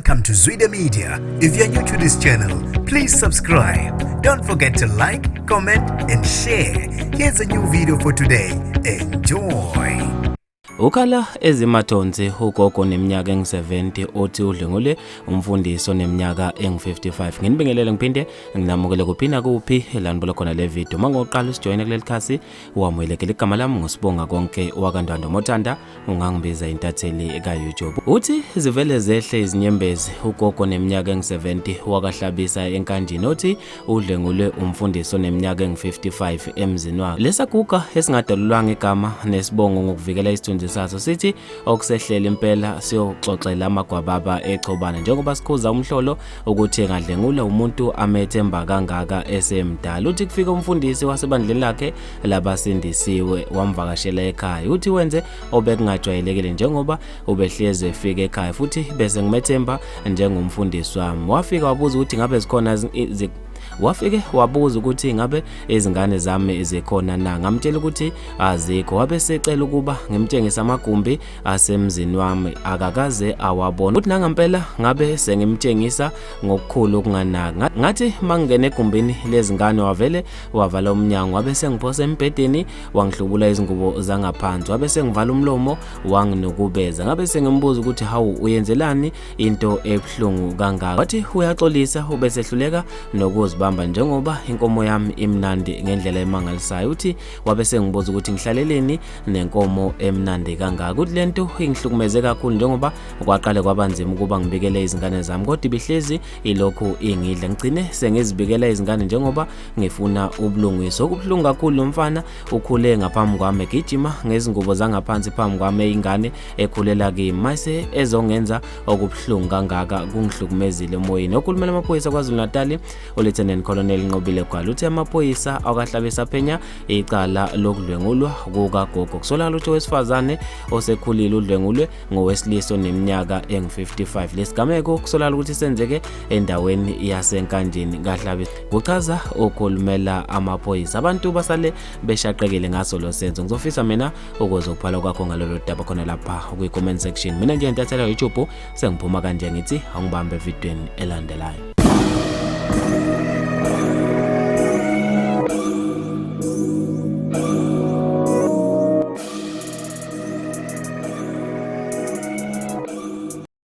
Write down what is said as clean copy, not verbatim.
Welcome to Zwida Media. If you're new to this channel, please subscribe. Don't forget to like, comment and share. Here's a new video for today. Enjoy. Ukhala ezimathonsi ugogo neminyaka engu70 othi udlwengulwe umfundisi oneminyaka engu55. Nginibingelele ngiphinde nginamukele kuphina kuphi elandulo khona le video. Mangoqala usijoyine kuleli khasi wamuyelekela igama lami ngosibonga konke wakandwando mothanda ungangibiza intatheli ka YouTube. Uthi zivele zehle izinyembezi ugogo neminyaka engu70 wakahlabisa enkanjini othi udlwengulwe umfundisi oneminyaka engu55 emzini wakhe. Lesaguga esingadalulwanga igama nesibongo ngokuvikela isithunzi saso sithi okusehlela impela siyoxoxela amagwababa echobana njengoba sikhuza umhlolo ukuthi engadlwengula umuntu amethemba kangaka esemdala. Uthi kufika umfundisi wasebandleni lakhe labasindisiwe wamvakashela ekhaya. Uthi wenze obekungajwayelekile njengoba ubehleze efika ekhaya futhi bese ngimethemba njengomfundisi wami. Wafika wabuza ukuthi ngabe zikhona wabuza ukuthi ngabe izingane zami zikhona na. Ngamtshela ukuthi azikho. Wabe secela ukuba ngimtshengise amagumbi asemzini wami akakaze awabona. Uthi nangampela ngabe sengimtshengisa ngokukhulu okunganaka. Ngathi mangene egumbini lezingane wavele wavala umnyango. Wabe sengiphosa embhedeni wangihlubula izingubo zangaphansi. Wabe sengivala umlomo wanginukubeza. Ngabe sengimbuza ukuthi hawu uyenzelani into ebhlungu kangaka. Wathi uyaxolisa ubese hluleka nokuzibamba njengoba inkomo yami imnandi ngendlela emangalisayo. Uthi wabe sengibuza ukuthi ngihlaleleni nenkomo emnandi kangaka. Uthi lento ingihlukumeze kakhulu njengoba kwaqale kwabanzima ukuba ngibikele izingane zami kodwa ibihlezi ilokhu ingidla. Ngcine sengizibikela izingane njengoba ngifuna ubulungiso. Okubuhlungu kakhulu umfana ukhule ngaphambi kwami egijima ngezingubo zangaphansi phambi kwami ingane ekhulela kimi mase ezongenza okubuhlungu kangaka kungihlukumezile emoyeni. Okhulumela amaphoyisa kwaZulu-Natal uLieutenant Colonel Nqobile Gwala uthi amaphoyisa akahlabisa phenya icala lokudlwengulwa kukagogo. Kusolakala ukuthi owesifazane osekhulile udlwengulwe ngowesilisa oneminyaka engu55. Lesigameko kusolakala ukuthi senzeke endaweni yasenkanjini kahlabisa. Kuchaza okhulumela amaphoyisa. Abantu basale beshaqekile ngaso lo senzo. Ngizofisa mina ukuzophala kwakho ngalolu daba khona lapha kwi-comment section. Mina nje intathela YouTube sengiphuma kanje ngithi angibambe evidweni elandelayo.